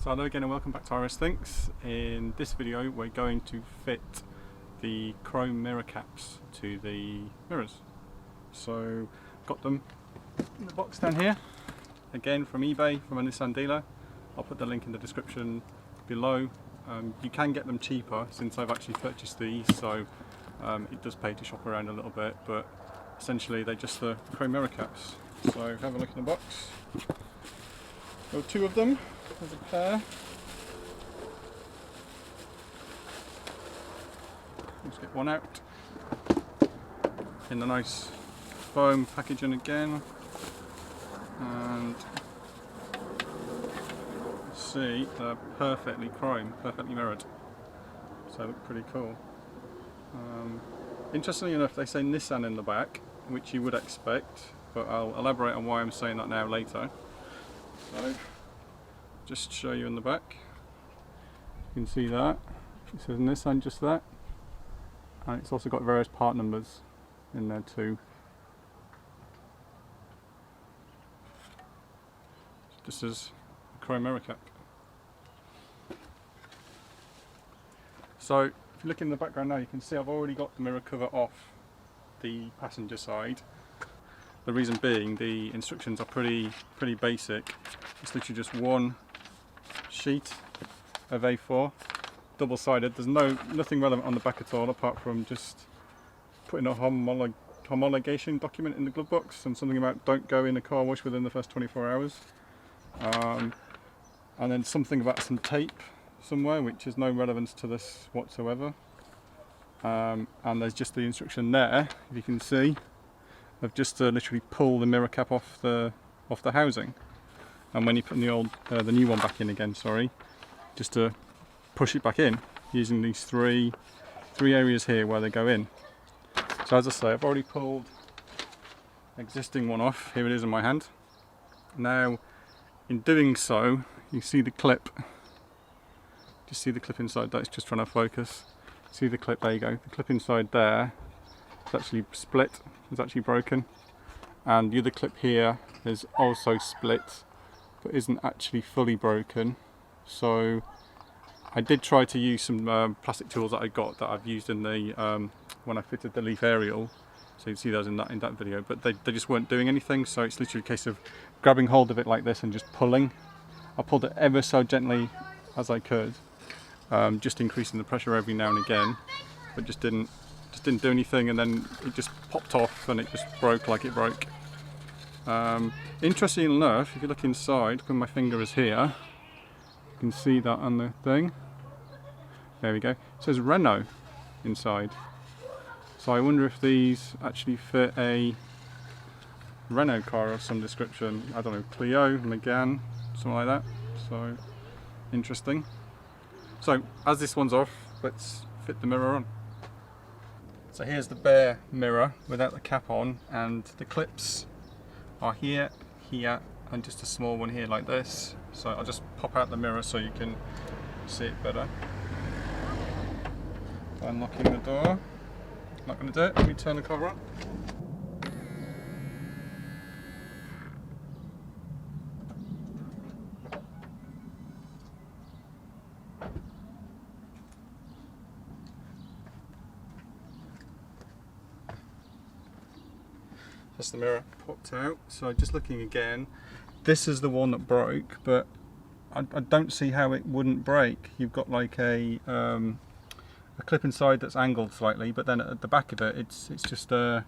So hello again and welcome back to RS Thinks. In this video we're going to fit the chrome mirror caps to the mirrors. So got them in the box down here, again from eBay, from a Nissan dealer. I'll put the link in the description below. You can get them cheaper since I've actually purchased these, so it does pay to shop around a little bit, but essentially they're just the chrome mirror caps. So have a look in the box. There are two of them. There's a pair. Let's get one out in the nice foam packaging again, and see they're perfectly chrome, perfectly mirrored, so they look pretty cool. Interestingly enough, they say Nissan in the back, which you would expect, but I'll elaborate on why I'm saying that now later. So just show you in the back, you can see that it says Nissan just that, and it's also got various part numbers in there too. This is a chrome mirror cap. So if you look in the background now, you can see I've already got the mirror cover off the passenger side. The reason being, the instructions are pretty basic. It's literally just one sheet of A4, double-sided. There's nothing relevant on the back at all, apart from just putting a homologation document in the glove box and something about don't go in a car wash within the first 24 hours. And then something about some tape somewhere, which has no relevance to this whatsoever. And there's just the instruction there, if you can see, of just to literally pull the mirror cap off the housing, and when you put the new one back in again, sorry, just to push it back in using these three areas here where they go in. So as I say, I've already pulled the existing one off. Here it is in my hand. Now, in doing so, you see the clip. Just see the clip inside. That's just trying to focus. See the clip? There you go. The clip inside there. It's actually split, it's actually broken, and the other clip here is also split but isn't actually fully broken. So I did try to use some plastic tools that I got that I've used in the when I fitted the Leaf aerial, so you can see those in that video, but they just weren't doing anything. So it's literally a case of grabbing hold of it like this and just pulling. I pulled it ever so gently as I could, just increasing the pressure every now and again, but just didn't do anything, and then it just popped off and it just broke like it broke. Interestingly enough, if you look inside, when my finger is here, you can see that on the thing. There we go. It says Renault inside. So I wonder if these actually fit a Renault car of some description. I don't know, Clio, Megane, something like that. So interesting. So as this one's off, let's fit the mirror on. So here's the bare mirror without the cap on, and the clips are here, here, and just a small one here like this. So I'll just pop out the mirror so you can see it better. Unlocking the door. Not going to do it. Let me turn the car on. That's the mirror popped out. So just looking again, this is the one that broke, but I don't see how it wouldn't break. You've got like a clip inside that's angled slightly, but then at the back of it, it's just a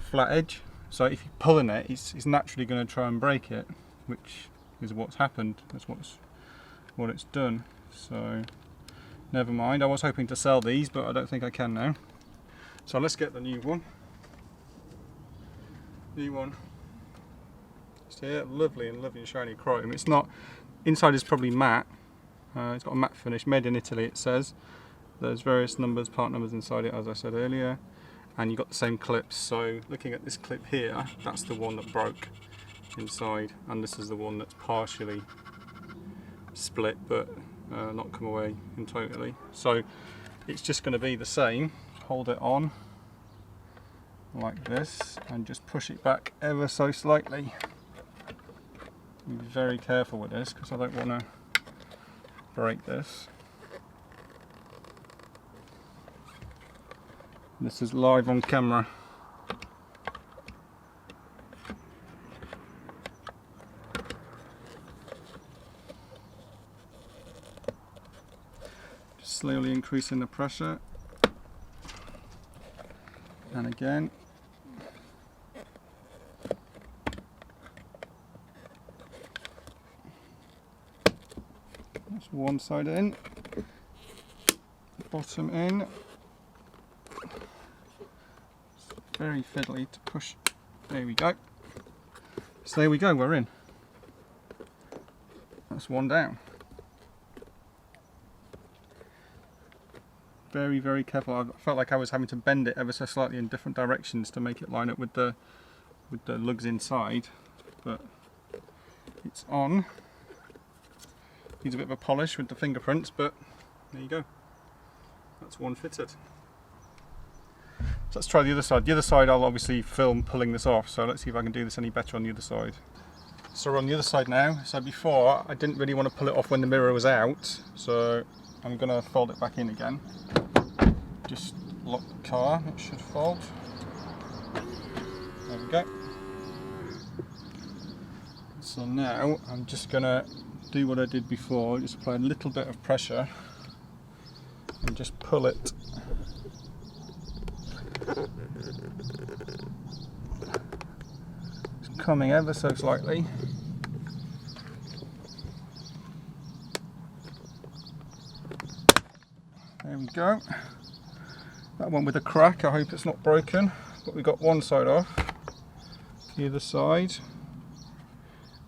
flat edge. So if you're pulling it, it's naturally going to try and break it, which is what's happened. That's what it's done. So never mind. I was hoping to sell these, but I don't think I can now. So let's get the new one. New one. It's here, lovely and shiny chrome. It's not, inside is probably matte. It's got a matte finish, made in Italy it says. There's various numbers, part numbers inside it, as I said earlier, and you've got the same clips. So looking at this clip here, that's the one that broke inside, and this is the one that's partially split but not come away in totally. So it's just going to be the same. Hold it on like this and just push it back ever so slightly. Be very careful with this because I don't want to break this. This is live on camera. Just slowly increasing the pressure. And again. That's one side in, bottom in. It's very fiddly to push. There we go. So there we go, we're in. That's one down. Very, very careful. I felt like I was having to bend it ever so slightly in different directions to make it line up with the lugs inside, but it's on. Needs a bit of a polish with the fingerprints, but there you go. That's one fitted. So let's try the other side. The other side I'll obviously film pulling this off, so let's see if I can do this any better on the other side. So we're on the other side now. So before, I didn't really want to pull it off when the mirror was out, so I'm going to fold it back in again. Just lock the car, it should fold. There we go. So now I'm just going to do what I did before, just apply a little bit of pressure and just pull it. It's coming ever so slightly. There we go. That one with a crack, I hope it's not broken, but we got one side off. The other side.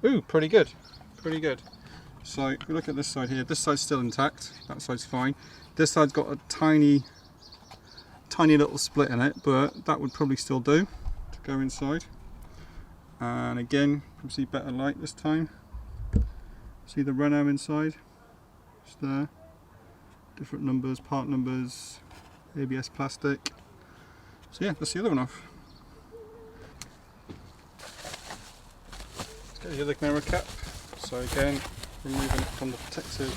Ooh, pretty good. Pretty good. So if we look at this side here, this side's still intact, that side's fine. This side's got a tiny little split in it, but that would probably still do to go inside. And again, you can see better light this time. See the Renault inside? Just there. Different numbers, part numbers, ABS plastic. So yeah, that's the other one off. Let's get the other mirror cap. So again, removing it from the protective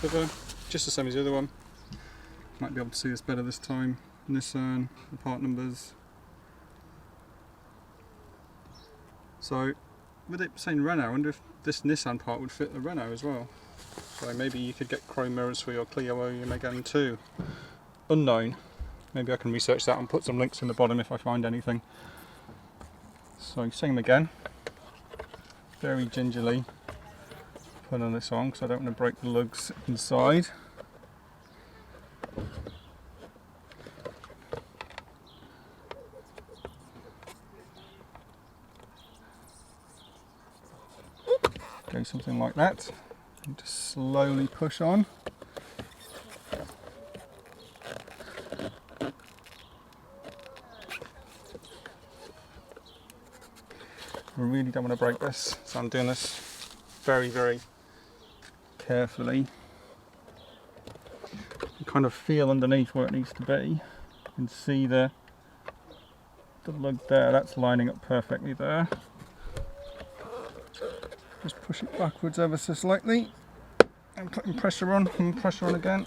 cover, just the same as the other one. Might be able to see this better this time. Nissan, the part numbers. So with it saying Renault, I wonder if this Nissan part would fit the Renault as well. So maybe you could get chrome mirrors for your Clio or your Megane too. Unknown. Maybe I can research that and put some links in the bottom if I find anything. So same again. Very gingerly putting this on because I don't want to break the lugs inside. Go something like that and just slowly push on. I really don't want to break this, so I'm doing this very, very carefully. You kind of feel underneath where it needs to be. You can see the lug there, that's lining up perfectly there. Just push it backwards ever so slightly and putting pressure on and pressure on again.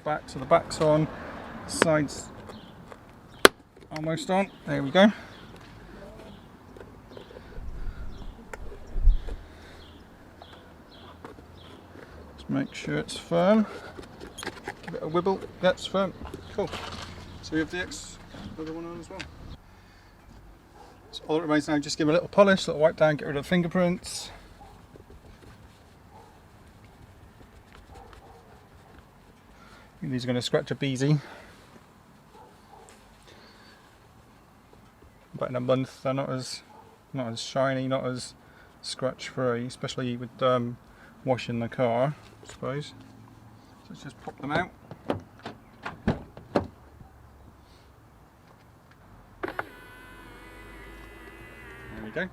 Back, so the back's on, sides almost on, there we go. Just make sure it's firm. Give it a wibble, that's firm. Cool. So we have the other one on as well. So all that remains now, just give it a little polish, a little wipe down, get rid of the fingerprints. I think these are going to scratch up easy. But in a month they're not as shiny, not as scratch free, especially with washing the car, I suppose. So let's just pop them out. There we go.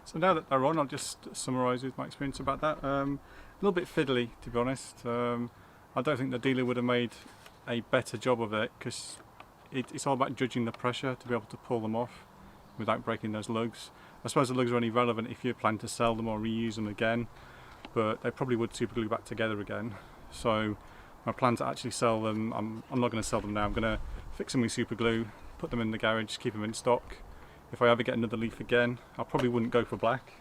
So now that they're on, I'll just summarise with my experience about that. A little bit fiddly, to be honest. I don't think the dealer would have made a better job of it, because it's all about judging the pressure to be able to pull them off. without breaking those lugs. I suppose the lugs are only relevant if you plan to sell them or reuse them again, but they probably would super glue back together again. So my plan to actually sell them, I'm not going to sell them now. I'm going to fix them with super glue, put them in the garage, keep them in stock. If I ever get another Leaf again, I probably wouldn't go for black.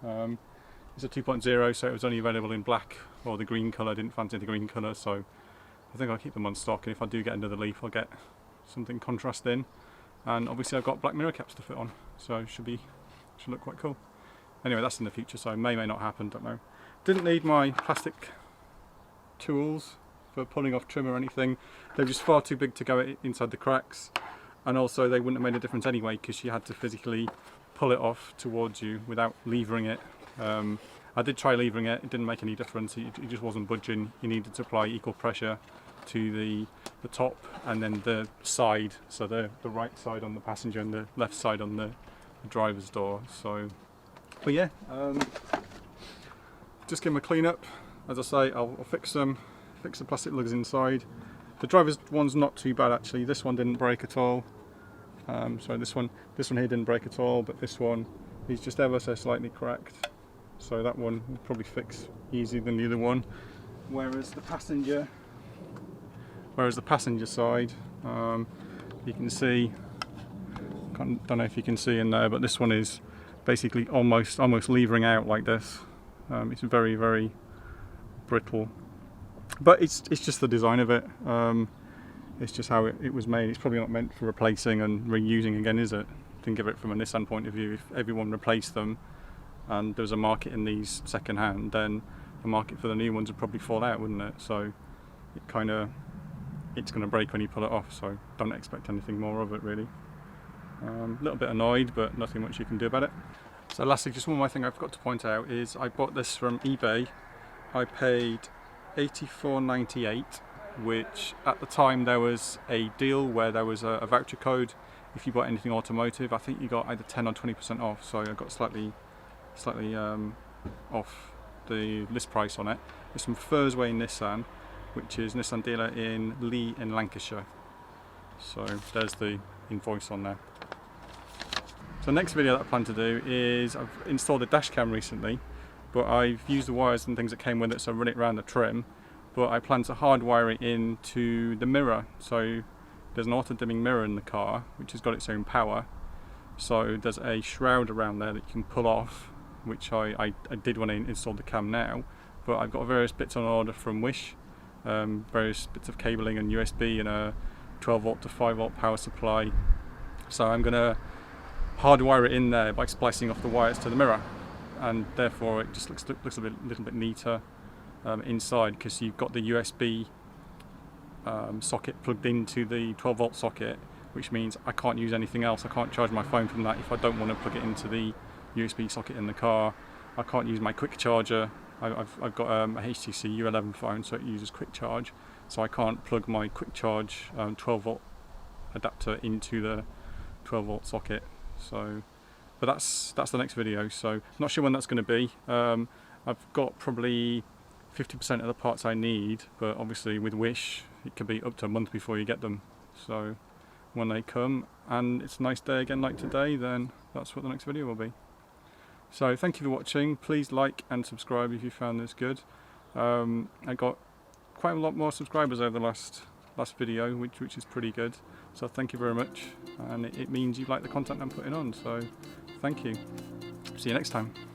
It's a 2.0, so it was only available in black or the green colour. I didn't fancy the green colour, so I think I'll keep them on stock, and if I do get another Leaf, I'll get something contrasting. And obviously I've got black mirror caps to fit on, so it should look quite cool. Anyway, that's in the future, so may not happen, don't know. Didn't need my plastic tools for pulling off trim or anything. They're just far too big to go inside the cracks, and also they wouldn't have made a difference anyway, because you had to physically pull it off towards you without levering it. I did try levering it, it didn't make any difference, it just wasn't budging. You needed to apply equal pressure to the top and then the side, so the right side on the passenger and the left side on the driver's door. So, but yeah, just give them a clean up. As I say, I'll fix them, fix the plastic lugs inside. The driver's one's not too bad actually. This one didn't break at all. Sorry, this one here didn't break at all, but this one is just ever so slightly cracked. So that one will probably fix easier than the other one. Whereas the passenger side, you can see, don't know if you can see in there, but this one is basically almost levering out like this. It's very, very brittle, but it's just the design of it. It's just how it was made. It's probably not meant for replacing and reusing again, is it? Think of it from a Nissan point of view. If everyone replaced them and there was a market in these second hand, then the market for the new ones would probably fall out, wouldn't it? So it's going to break when you pull it off, so don't expect anything more of it really. A little bit annoyed, but nothing much you can do about it. So lastly, just one more thing I forgot to point out is I bought this from eBay. I paid $84.98, which at the time there was a deal where there was a voucher code. If you bought anything automotive, I think you got either 10 or 20% off, so I got slightly off the list price on it. It's from Fursway Nissan, which is Nissan dealer in Leigh in Lancashire. So there's the invoice on there. So next video that I plan to do is, I've installed a dash cam recently, but I've used the wires and things that came with it, so I run it around the trim. But I plan to hardwire it into the mirror. So there's an auto dimming mirror in the car, which has got its own power. So there's a shroud around there that you can pull off, which I did when I installed the cam now. But I've got various bits on order from Wish, various bits of cabling and USB and a 12 volt to 5 volt power supply. So I'm going to hardwire it in there by splicing off the wires to the mirror, and therefore it just looks a little bit neater inside, because you've got the USB socket plugged into the 12 volt socket, which means I can't use anything else. I can't charge my phone from that if I don't want to plug it into the USB socket in the car. I can't use my quick charger. I've got a HTC U11 phone, so it uses quick charge, so I can't plug my quick charge 12 volt adapter into the 12 volt socket. So, but that's the next video, so not sure when that's going to be. I've got probably 50% of the parts I need, but obviously with Wish it could be up to a month before you get them. So when they come and it's a nice day again like today, then that's what the next video will be. So thank you for watching. Please like and subscribe if you found this good. I got quite a lot more subscribers over the last video, which is pretty good. So thank you very much, and it means you like the content I'm putting on. So thank you. See you next time.